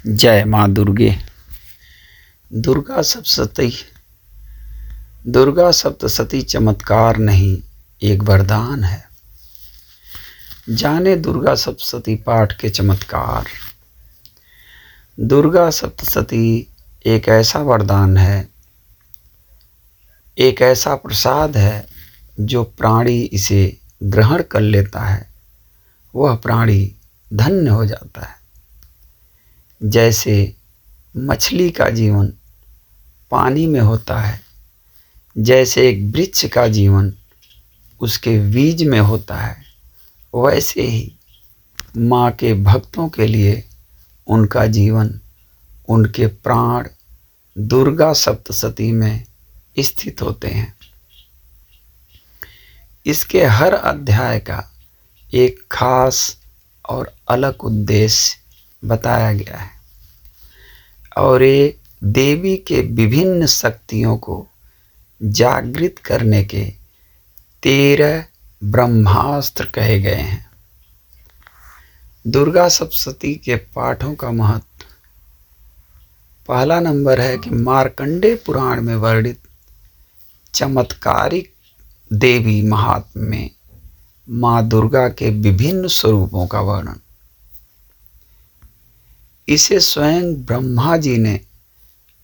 जय माँ दुर्गे। दुर्गा सप्तशती। दुर्गा सप्तशती चमत्कार नहीं, एक वरदान है। जाने दुर्गा सप्तशती पाठ के चमत्कार। दुर्गा सप्तशती एक ऐसा वरदान है, एक ऐसा प्रसाद है, जो प्राणी इसे ग्रहण कर लेता है वह प्राणी धन्य हो जाता है। जैसे मछली का जीवन पानी में होता है, जैसे एक वृक्ष का जीवन उसके बीज में होता है, वैसे ही माँ के भक्तों के लिए उनका जीवन, उनके प्राण दुर्गा सप्तशती में स्थित होते हैं। इसके हर अध्याय का एक खास और अलग उद्देश्य बताया गया है और ये देवी के विभिन्न शक्तियों को जागृत करने के 13 ब्रह्मास्त्र कहे गए हैं। दुर्गा सप्तशती के पाठों का महत्व। पहला नंबर है कि मार्कंडेय पुराण में वर्णित चमत्कारिक देवी महात्म्य में माँ दुर्गा के विभिन्न स्वरूपों का वर्णन। इसे स्वयं ब्रह्मा जी ने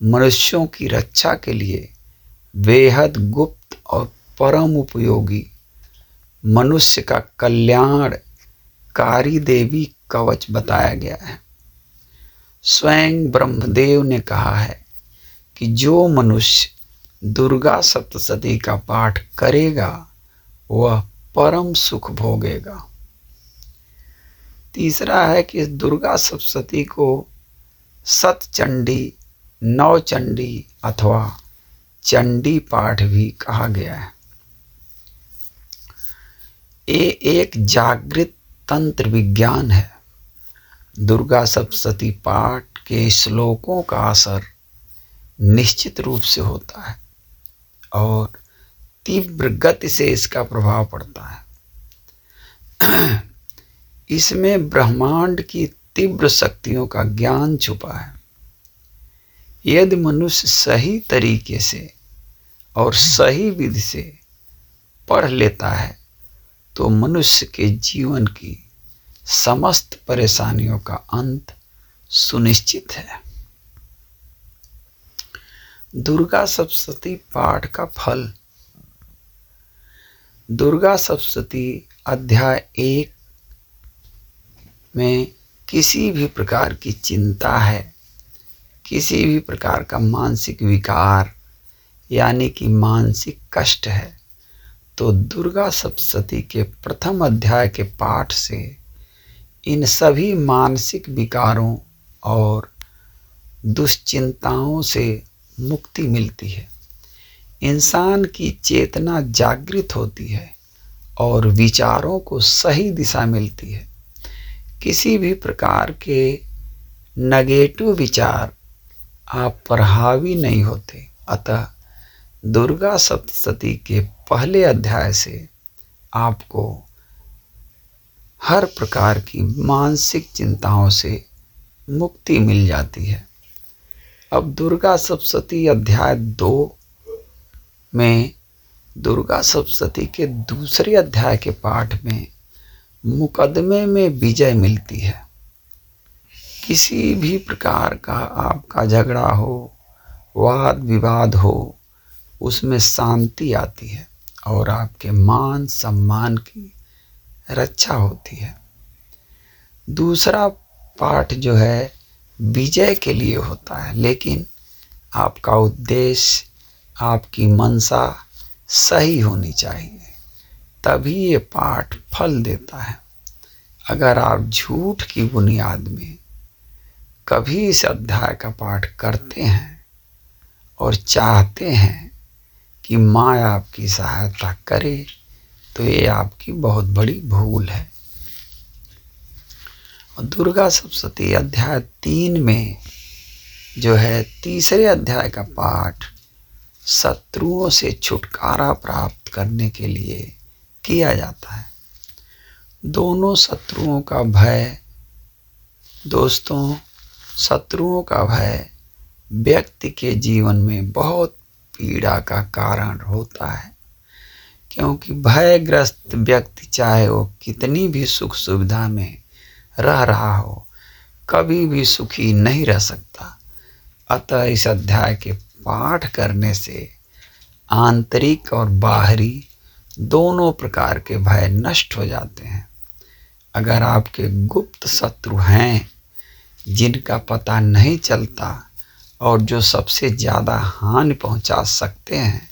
मनुष्यों की रक्षा के लिए बेहद गुप्त और परम उपयोगी मनुष्य का कल्याणकारी देवी कवच बताया गया है। स्वयं ब्रह्मदेव ने कहा है कि जो मनुष्य दुर्गा सप्तशती का पाठ करेगा वह परम सुख भोगेगा। तीसरा है कि दुर्गा सप्तशती को सतचंडी, नवचंडी अथवा चंडी पाठ भी कहा गया है। ये एक जागृत तंत्र विज्ञान है। दुर्गा सप्तशती पाठ के श्लोकों का असर निश्चित रूप से होता है और तीव्र गति से इसका प्रभाव पड़ता है। इसमें ब्रह्मांड की तीव्र शक्तियों का ज्ञान छुपा है। यदि मनुष्य सही तरीके से और सही विधि से पढ़ लेता है तो मनुष्य के जीवन की समस्त परेशानियों का अंत सुनिश्चित है। दुर्गा सप्तशती पाठ का फल। दुर्गा सप्तशती अध्याय 1 में किसी भी प्रकार की चिंता है, किसी भी प्रकार का मानसिक विकार यानी कि मानसिक कष्ट है, तो दुर्गा सप्तशती के प्रथम अध्याय के पाठ से इन सभी मानसिक विकारों और दुश्चिंताओं से मुक्ति मिलती है। इंसान की चेतना जागृत होती है और विचारों को सही दिशा मिलती है। किसी भी प्रकार के नेगेटिव विचार आप पर हावी नहीं होते। अतः दुर्गा सप्तशती के पहले अध्याय से आपको हर प्रकार की मानसिक चिंताओं से मुक्ति मिल जाती है। अब दुर्गा सप्तशती अध्याय 2 में दुर्गा सप्तशती के दूसरे अध्याय के पाठ में मुकदमे में विजय मिलती है। किसी भी प्रकार का आपका झगड़ा हो, वाद विवाद हो, उसमें शांति आती है और आपके मान सम्मान की रक्षा होती है। दूसरा पाठ जो है विजय के लिए होता है, लेकिन आपका उद्देश्य, आपकी मंशा सही होनी चाहिए, तभी ये पाठ फल देता है। अगर आप झूठ की बुनियाद में कभी इस अध्याय का पाठ करते हैं और चाहते हैं कि माँ आपकी सहायता करे, तो ये आपकी बहुत बड़ी भूल है। और दुर्गा सप्तशती अध्याय 3 में जो है तीसरे अध्याय का पाठ शत्रुओं से छुटकारा प्राप्त करने के लिए किया जाता है। दोनों शत्रुओं का भय दोस्तों शत्रुओं का भय व्यक्ति के जीवन में बहुत पीड़ा का कारण होता है, क्योंकि भयग्रस्त व्यक्ति चाहे वो कितनी भी सुख सुविधा में रह रहा हो, कभी भी सुखी नहीं रह सकता। अतः इस अध्याय के पाठ करने से आंतरिक और बाहरी दोनों प्रकार के भय नष्ट हो जाते हैं। अगर आपके गुप्त शत्रु हैं जिनका पता नहीं चलता और जो सबसे ज़्यादा हानि पहुंचा सकते हैं,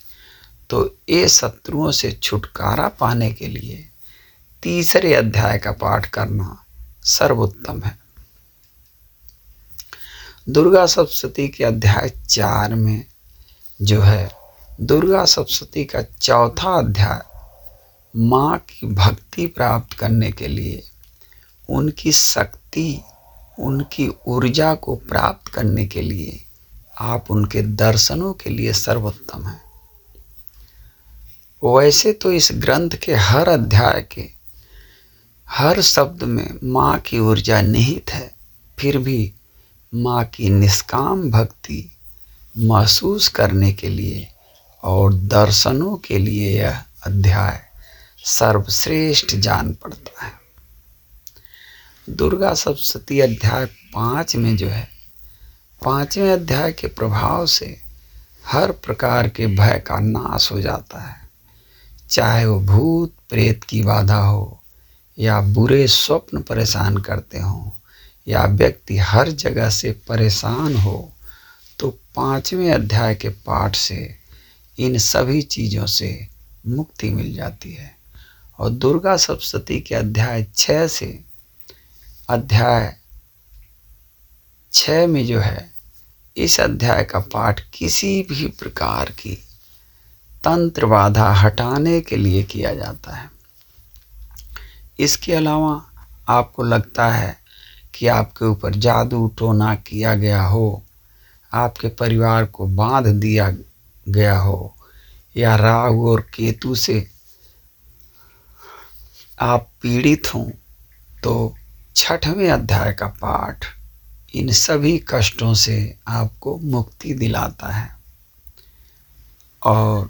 तो ये शत्रुओं से छुटकारा पाने के लिए तीसरे अध्याय का पाठ करना सर्वोत्तम है। दुर्गा सप्तशती के अध्याय 4 में जो है दुर्गा सप्तशती का चौथा अध्याय माँ की भक्ति प्राप्त करने के लिए, उनकी शक्ति, उनकी ऊर्जा को प्राप्त करने के लिए, आप उनके दर्शनों के लिए सर्वोत्तम है। वैसे तो इस ग्रंथ के हर अध्याय के हर शब्द में माँ की ऊर्जा निहित है, फिर भी माँ की निष्काम भक्ति महसूस करने के लिए और दर्शनों के लिए यह अध्याय सर्वश्रेष्ठ जान पड़ता है। दुर्गा सप्तशती अध्याय 5 में जो है 5वें अध्याय के प्रभाव से हर प्रकार के भय का नाश हो जाता है, चाहे वो भूत प्रेत की बाधा हो या बुरे स्वप्न परेशान करते हों या व्यक्ति हर जगह से परेशान हो, तो 5वें अध्याय के पाठ से इन सभी चीज़ों से मुक्ति मिल जाती है। और दुर्गा सप्तशती के अध्याय 6 से अध्याय 6 में जो है इस अध्याय का पाठ किसी भी प्रकार की तंत्र बाधा हटाने के लिए किया जाता है। इसके अलावा आपको लगता है कि आपके ऊपर जादू टोना किया गया हो, आपके परिवार को बांध दिया गया हो या राहु और केतु से आप पीड़ित हों, तो 6वें अध्याय का पाठ इन सभी कष्टों से आपको मुक्ति दिलाता है। और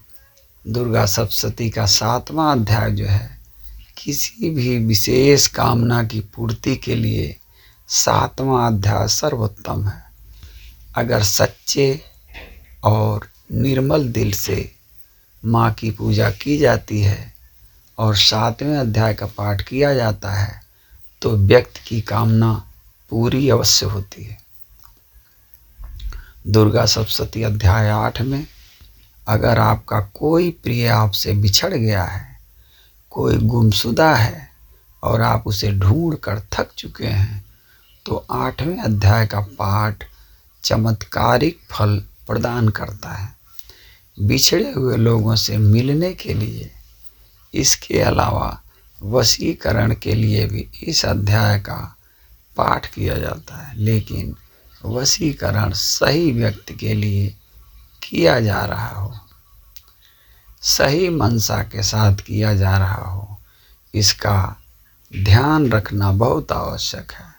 दुर्गा सप्तशती का 7वां अध्याय जो है किसी भी विशेष कामना की पूर्ति के लिए 7वां अध्याय सर्वोत्तम है। अगर सच्चे और निर्मल दिल से माँ की पूजा की जाती है और 7वें अध्याय का पाठ किया जाता है, तो व्यक्ति की कामना पूरी अवश्य होती है। दुर्गा सप्तशती अध्याय 8 में अगर आपका कोई प्रिय आपसे बिछड़ गया है, कोई गुमशुदा है और आप उसे ढूंढ कर थक चुके हैं, तो 8वें अध्याय का पाठ चमत्कारिक फल प्रदान करता है। बिछड़े हुए लोगों से मिलने के लिए, इसके अलावा वशीकरण के लिए भी इस अध्याय का पाठ किया जाता है, लेकिन वशीकरण सही व्यक्ति के लिए किया जा रहा हो, सही मनसा के साथ किया जा रहा हो, इसका ध्यान रखना बहुत आवश्यक है,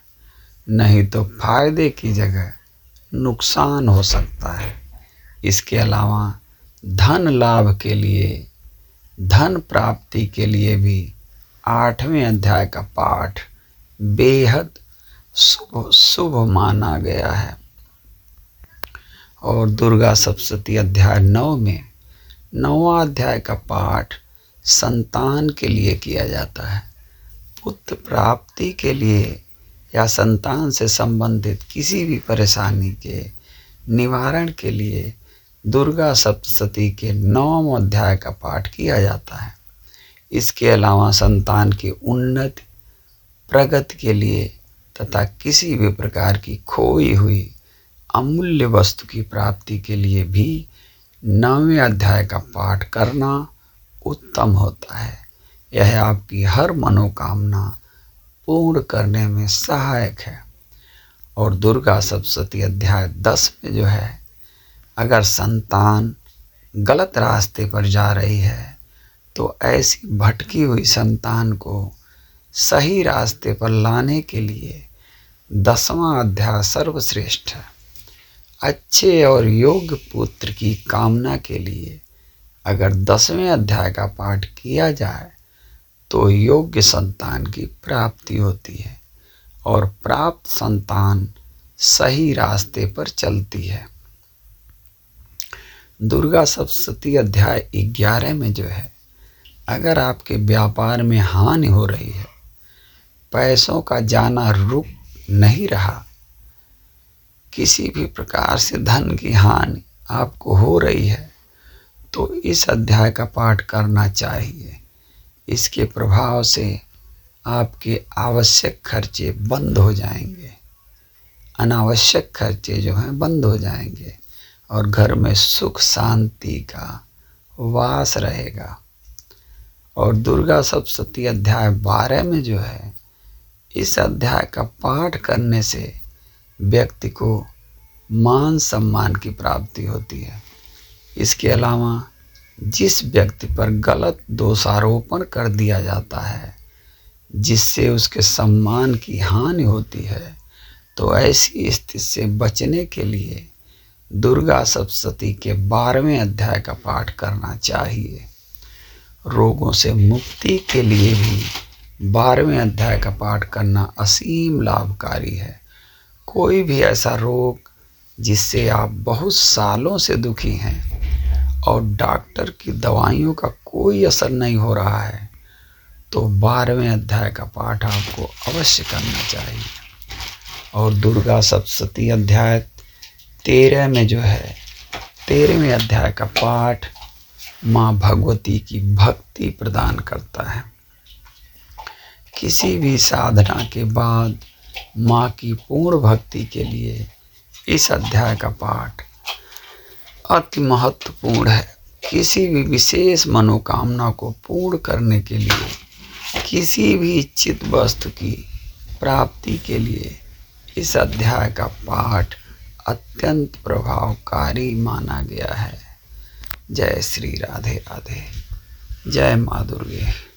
नहीं तो फायदे की जगह नुकसान हो सकता है। इसके अलावा धन लाभ के लिए, धन प्राप्ति के लिए भी 8वें अध्याय का पाठ बेहद शुभ माना गया है। और दुर्गा सप्तशती अध्याय 9 में 9वां अध्याय का पाठ संतान के लिए किया जाता है। पुत्र प्राप्ति के लिए या संतान से संबंधित किसी भी परेशानी के निवारण के लिए दुर्गा सप्तशती के 9वें अध्याय का पाठ किया जाता है। इसके अलावा संतान की उन्नति, प्रगति के लिए तथा किसी भी प्रकार की खोई हुई अमूल्य वस्तु की प्राप्ति के लिए भी 9वें अध्याय का पाठ करना उत्तम होता है। यह आपकी हर मनोकामना पूर्ण करने में सहायक है। और दुर्गा सप्तशती अध्याय 10 में जो है, अगर संतान गलत रास्ते पर जा रही है, तो ऐसी भटकी हुई संतान को सही रास्ते पर लाने के लिए 10वां अध्याय सर्वश्रेष्ठ है। अच्छे और योग्य पुत्र की कामना के लिए अगर 10वें अध्याय का पाठ किया जाए तो योग्य संतान की प्राप्ति होती है और प्राप्त संतान सही रास्ते पर चलती है। दुर्गा सप्तशती अध्याय 11 में जो है, अगर आपके व्यापार में हानि हो रही है, पैसों का जाना रुक नहीं रहा, किसी भी प्रकार से धन की हानि आपको हो रही है, तो इस अध्याय का पाठ करना चाहिए। इसके प्रभाव से आपके आवश्यक खर्चे बंद हो जाएंगे, अनावश्यक खर्चे जो हैं बंद हो जाएंगे और घर में सुख शांति का वास रहेगा। और दुर्गा सप्तशती अध्याय 12 में जो है, इस अध्याय का पाठ करने से व्यक्ति को मान सम्मान की प्राप्ति होती है। इसके अलावा जिस व्यक्ति पर गलत दोषारोपण कर दिया जाता है, जिससे उसके सम्मान की हानि होती है, तो ऐसी स्थिति से बचने के लिए दुर्गा सप्तशती के 12वें अध्याय का पाठ करना चाहिए। रोगों से मुक्ति के लिए भी 12वें अध्याय का पाठ करना असीम लाभकारी है। कोई भी ऐसा रोग जिससे आप बहुत सालों से दुखी हैं और डॉक्टर की दवाइयों का कोई असर नहीं हो रहा है, तो 12वें अध्याय का पाठ आपको अवश्य करना चाहिए। और दुर्गा सप्तशती अध्याय 13 में जो है, 13वें अध्याय का पाठ माँ भगवती की भक्ति प्रदान करता है। किसी भी साधना के बाद माँ की पूर्ण भक्ति के लिए इस अध्याय का पाठ अति महत्वपूर्ण है। किसी भी विशेष मनोकामना को पूर्ण करने के लिए, किसी भी इच्छित वस्तु की प्राप्ति के लिए इस अध्याय का पाठ अत्यंत प्रभावकारी माना गया है। जय श्री राधे राधे। जय माँ दुर्गे।